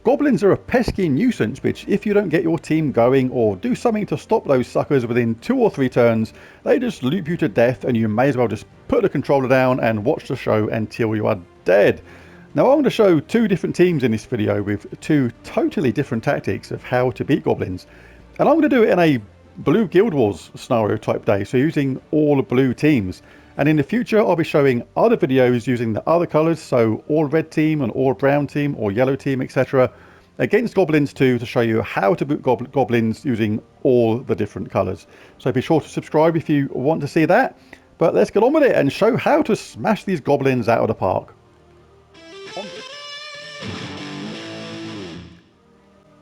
Goblins are a pesky nuisance which, if you don't get your team going or do something to stop those suckers within 2 or 3 turns, they just loop you to death and you may as well just put the controller down and watch the show until you are dead. Now I'm going to show 2 different teams in this video with 2 totally different tactics of how to beat goblins. And I'm going to do it in a blue Guild Wars scenario type day, so using all blue teams. And in the future I'll be showing other videos using the other colours, so all red team and all brown team or yellow team, etc. against goblins too, to show you how to boot goblins using all the different colours. So be sure to subscribe if you want to see that. But let's get on with it and show how to smash these goblins out of the park.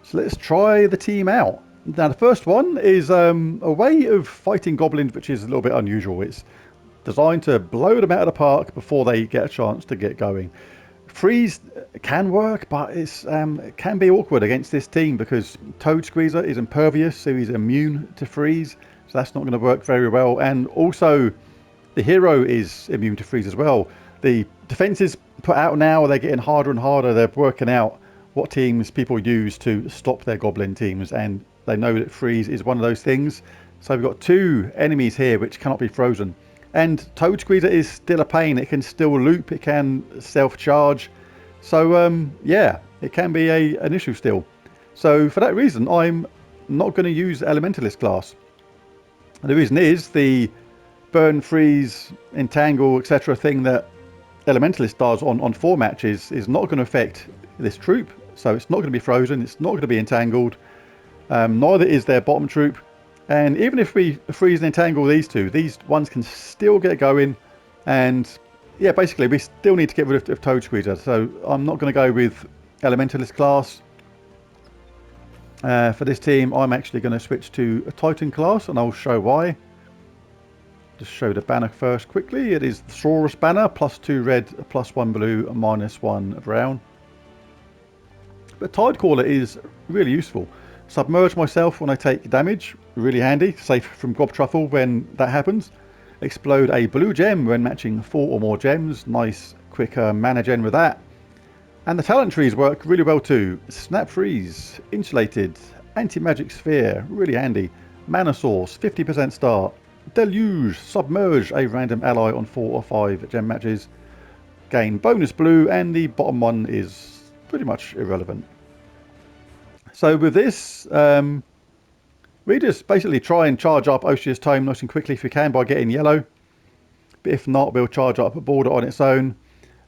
So let's try the team out. Now the first one is a way of fighting goblins which is a little bit unusual. It's designed to blow them out of the park before they get a chance to get going. Freeze can work, but it can be awkward against this team because Toad Squeezer is impervious, so he's immune to freeze. So that's not going to work very well. And also the hero is immune to freeze as well. The defenses put out now, they're getting harder and harder. They're working out what teams people use to stop their goblin teams, and they know that freeze is one of those things. So we've got 2 enemies here which cannot be frozen. And Toad Squeezer is still a pain. It can still loop, it can self-charge. So yeah, it can be an issue still. So for that reason, I'm not going to use the Elementalist class. And the reason is the burn, freeze, entangle, etc. thing that Elementalist does on 4 matches is not going to affect this troop. So it's not going to be frozen, it's not going to be entangled. Neither is their bottom troop. And even if we freeze and entangle these 2, these ones can still get going. And yeah, basically we still need to get rid of Toad Squeezer. So I'm not going to go with Elementalist class. For this team, I'm actually going to switch to a Titan class, and I'll show why. Just show the banner first quickly. It is the Saurus banner, +2 red, +1 blue, -1 brown. But Tidecaller is really useful. Submerge myself when I take damage, really handy, safe from Gob Truffle when that happens. Explode a blue gem when matching 4 or more gems, nice quick mana gen with that. And the talent trees work really well too. Snap Freeze, Insulated, Anti-Magic Sphere, really handy. Mana Source, 50% start. Deluge, Submerge a random ally on 4 or 5 gem matches. Gain bonus blue, and the bottom one is pretty much irrelevant. So with this, we just basically try and charge up Ocean's Tome nice and quickly if we can by getting yellow. But if not, we'll charge up a border on its own.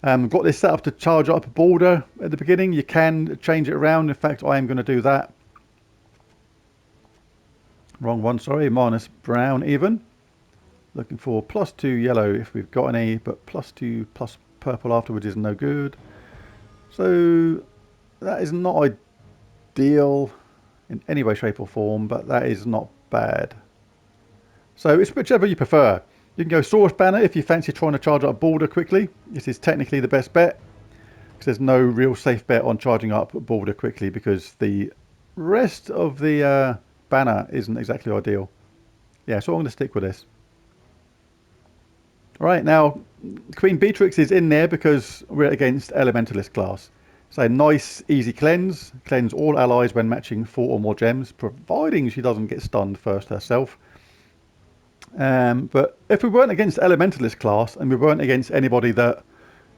Got this set up to charge up a border at the beginning. You can change it around. In fact, I am going to do that. Wrong one, sorry. Minus brown even. Looking for +2 yellow if we've got any, but +2 plus purple afterwards is no good. So that is not ideal in any way, shape or form, but that is not bad. So it's whichever you prefer. You can go Saurus banner if you fancy trying to charge up a border quickly. This is technically the best bet, because there's no real safe bet on charging up a border quickly, because the rest of the banner isn't exactly ideal. Yeah, so I'm going to stick with this. Alright, now Queen Beatrix is in there because we're against Elementalist class. So nice easy cleanse. Cleanse all allies when matching 4 or more gems, providing she doesn't get stunned first herself. But if we weren't against Elementalist class and we weren't against anybody that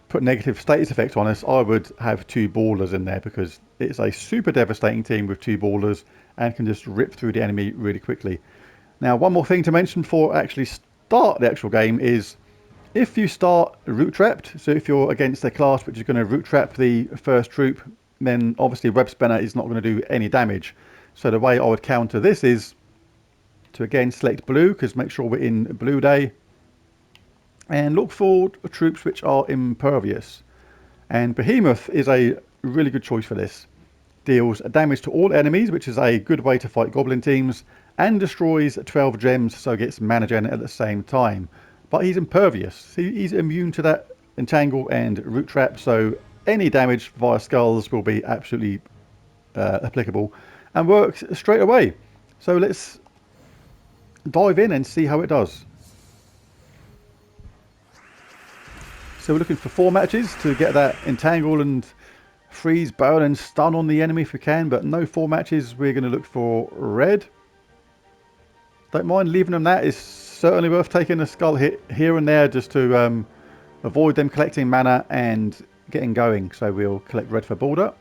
put negative status effects on us, I would have 2 ballers in there, because it's a super devastating team with 2 ballers and can just rip through the enemy really quickly. Now, one more thing to mention before actually start the actual game is, if you start root trapped, so if you're against a class which is going to root trap the first troop, then obviously Web Spinner is not going to do any damage. So the way I would counter this is to again select blue, because make sure we're in blue day, and look for troops which are impervious. And Behemoth is a really good choice for this. Deals damage to all enemies, which is a good way to fight goblin teams, and destroys 12 gems, so gets mana gen at the same time. But he's impervious. He's immune to that entangle and root trap, so any damage via skulls will be absolutely applicable and works straight away. So let's dive in and see how it does. So we're looking for 4 matches to get that entangle and freeze, burn and stun on the enemy if we can, but no 4 matches. We're going to look for red. Don't mind leaving them that. It's certainly worth taking a skull hit here and there just to avoid them collecting mana and getting going. So we'll collect red for border.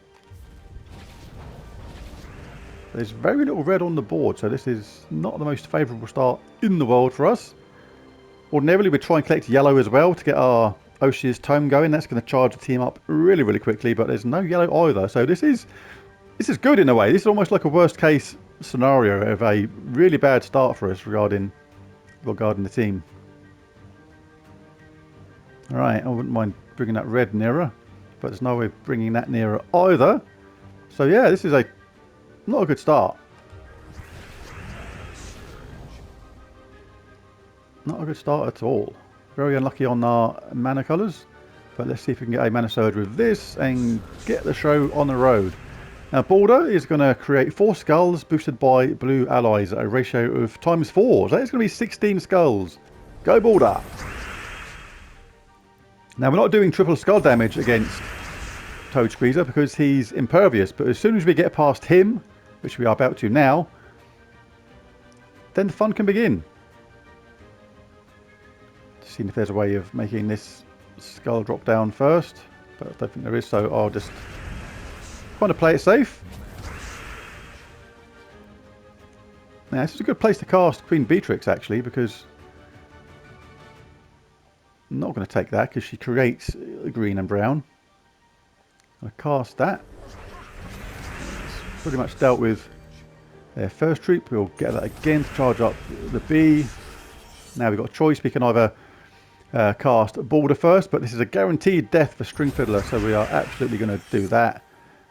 There's very little red on the board, so this is not the most favourable start in the world for us. Ordinarily we'd try and collect yellow as well to get our Oshia's Tome going. That's going to charge the team up really, really quickly, but there's no yellow either. So this is good in a way. This is almost like a worst case scenario of a really bad start for us regarding the team. Alright, I wouldn't mind bringing that red nearer, but there's no way of bringing that nearer either. So yeah, this is not a good start. Not a good start at all. Very unlucky on our mana colours. But let's see if we can get a mana surge with this and get the show on the road. Now border is going to create 4 skulls boosted by blue allies at a ratio of ×4. So that's going to be 16 skulls. Go border! Now we're not doing triple skull damage against Toad Squeezer because he's impervious. But as soon as we get past him, which we are about to now, then the fun can begin. Seeing if there's a way of making this skull drop down first, but I don't think there is, so I'll just kind of play it safe. Now this is a good place to cast Queen Beatrix actually, because I'm not going to take that because she creates green and brown. I'm going to cast that. It's pretty much dealt with their first troop. We'll get that again to charge up the B. Now we've got a choice. We can either cast border first, but this is a guaranteed death for String Fiddler, so we are absolutely going to do that.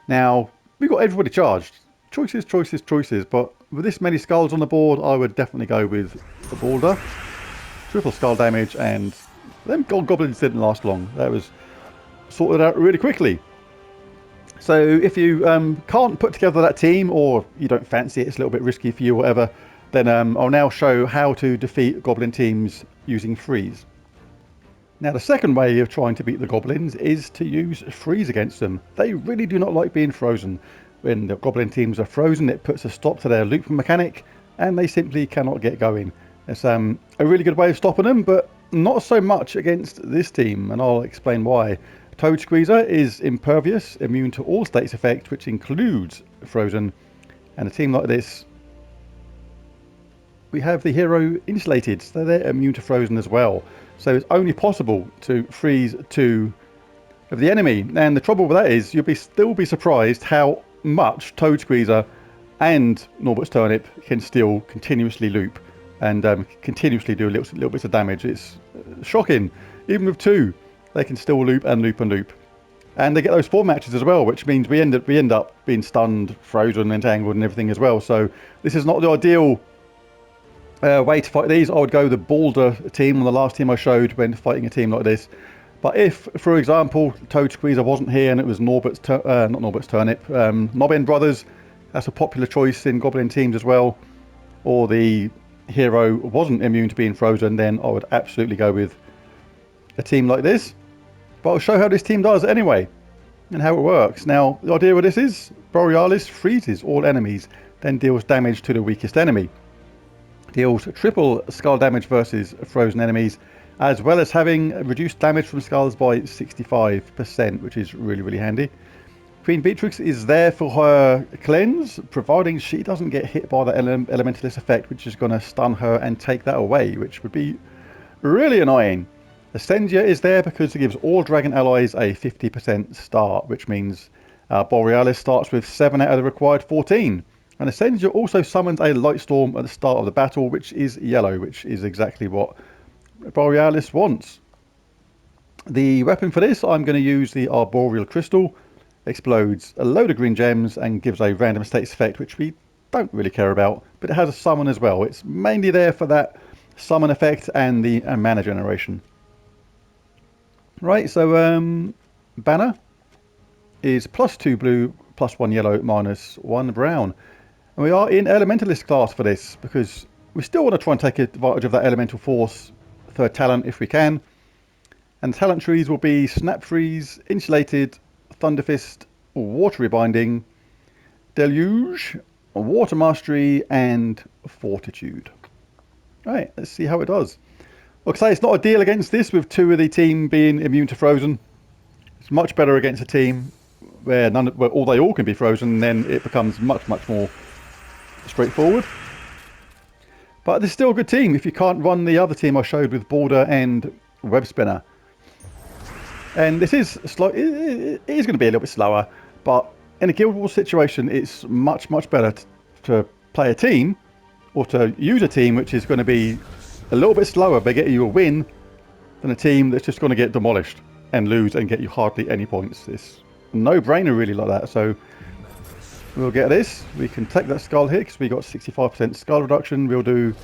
Now we've got everybody charged. Choices, choices, choices, but with this many skulls on the board, I would definitely go with the border. Triple skull damage, and them goblins didn't last long. That was sorted out really quickly. So if you can't put together that team, or you don't fancy it, it's a little bit risky for you, whatever, then I'll now show how to defeat goblin teams using freeze. Now the second way of trying to beat the goblins is to use freeze against them. They really do not like being frozen. When the goblin teams are frozen, it puts a stop to their loop mechanic and they simply cannot get going. It's a really good way of stopping them, but not so much against this team, and I'll explain why. Toad Squeezer is impervious, immune to all states effect, which includes frozen, and a team like this, we have the hero insulated, so they're immune to frozen as well. So it's only possible to freeze 2 of the enemy. And the trouble with that is you'll still be surprised how much Toad Squeezer and Norbert's Turnip can still continuously loop and continuously do little bits of damage. It's shocking. Even with 2, they can still loop and loop and loop. And they get those 4 matches as well, which means we end up being stunned, frozen, entangled and everything as well. So this is not the ideal way to fight these. I would go the Balder team on the last team I showed when fighting a team like this. But if, for example, Toad Squeezer wasn't here and it was not Norbert's Turnip, Nobbin Brothers, that's a popular choice in Goblin teams as well, or the hero wasn't immune to being frozen, then I would absolutely go with a team like this. But I'll show how this team does anyway, and how it works. Now, the idea of this is, Borealis freezes all enemies, then deals damage to the weakest enemy. Deals triple skull damage versus frozen enemies, as well as having reduced damage from skulls by 65%, which is really, really handy. Queen Beatrix is there for her cleanse, providing she doesn't get hit by the elementalist effect, which is going to stun her and take that away, which would be really annoying. Ascensia is there because it gives all dragon allies a 50% start, which means Borealis starts with 7 out of the required 14. And Ascensia also summons a light storm at the start of the battle, which is yellow, which is exactly what Borealis wants. The weapon for this, I'm going to use the Arboreal Crystal. Explodes a load of green gems and gives a random status effect, which we don't really care about, but it has a summon as well. It's mainly there for that summon effect and the mana generation. Right, so banner is +2 blue, +1 yellow, -1 brown. And we are in Elementalist class for this, because we still want to try and take advantage of that Elemental Force third talent if we can. And the talent trees will be Snap Freeze, Insulated, Thunderfist, Watery Binding, Deluge, Water Mastery, and Fortitude. Right, let's see how it does. Like I say, it's not ideal against this with 2 of the team being immune to frozen. It's much better against a team where they all can be frozen, and then it becomes much more straightforward. But there's still a good team if you can't run the other team I showed with Border and Web Spinner. And this is slow. It is going to be a little bit slower, but in a Guild Wars situation, it's much better to play a team or to use a team which is going to be a little bit slower but get you a win than a team that's just going to get demolished and lose and get you hardly any points. It's a no-brainer really like that. So we'll get this. We can take that skull here because we got 65% skull reduction. We'll do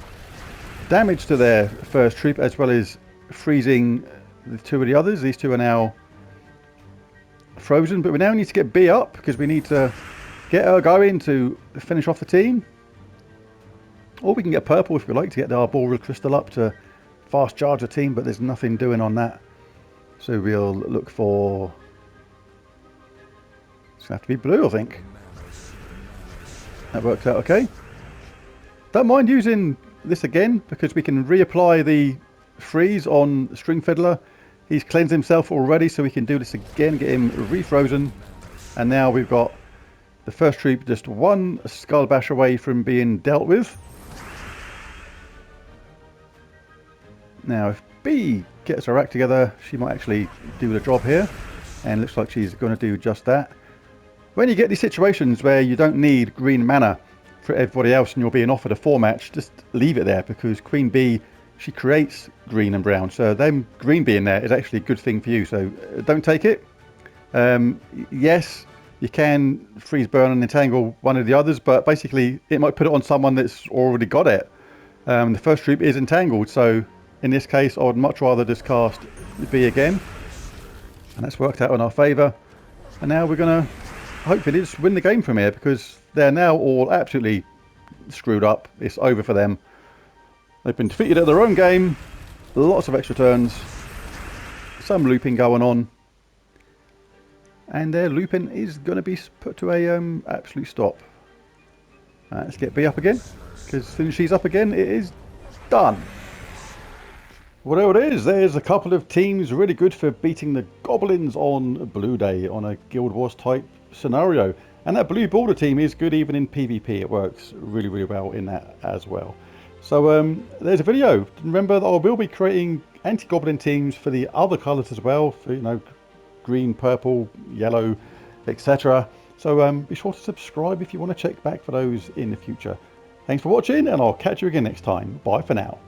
damage to their first troop as well as freezing the 2 of the others. These 2 are now frozen, but we now need to get B up because we need to get her going to finish off the team. Or we can get purple if we like to get the Arboreal Crystal up to fast charge the team, but there's nothing doing on that. So we'll look for... It's going to have to be blue, I think. That works out okay. Don't mind using this again because we can reapply the freeze on String Fiddler. He's cleansed himself already, so we can do this again, get him refrozen. And now we've got the first troop just 1 Skull Bash away from being dealt with. Now if B gets her act together, she might actually do the job here. And looks like she's going to do just that. When you get these situations where you don't need green mana for everybody else and you're being offered a 4-match, just leave it there because Queen Bee, she creates green and brown. So them green being there is actually a good thing for you. So don't take it. Yes, you can freeze, burn and entangle one of the others, but basically it might put it on someone that's already got it. The first troop is entangled. So in this case, I would much rather just cast B again. And that's worked out in our favour. And now we're going to hopefully just win the game from here because they're now all absolutely screwed up. It's over for them. They've been defeated at their own game. Lots of extra turns. Some looping going on. And their looping is going to be put to a absolute stop. Let's get B up again. Because as soon as she's up again, it is done. Whatever it is, there's a couple of teams really good for beating the Goblins on Blue Day on a Guild Wars type scenario. And that blue border team is good even in PvP. It works really well in that as well. So there's a video. Remember that I will be creating anti-goblin teams for the other colours as well. For, you know, green, purple, yellow, etc. So be sure to subscribe if you want to check back for those in the future. Thanks for watching and I'll catch you again next time. Bye for now.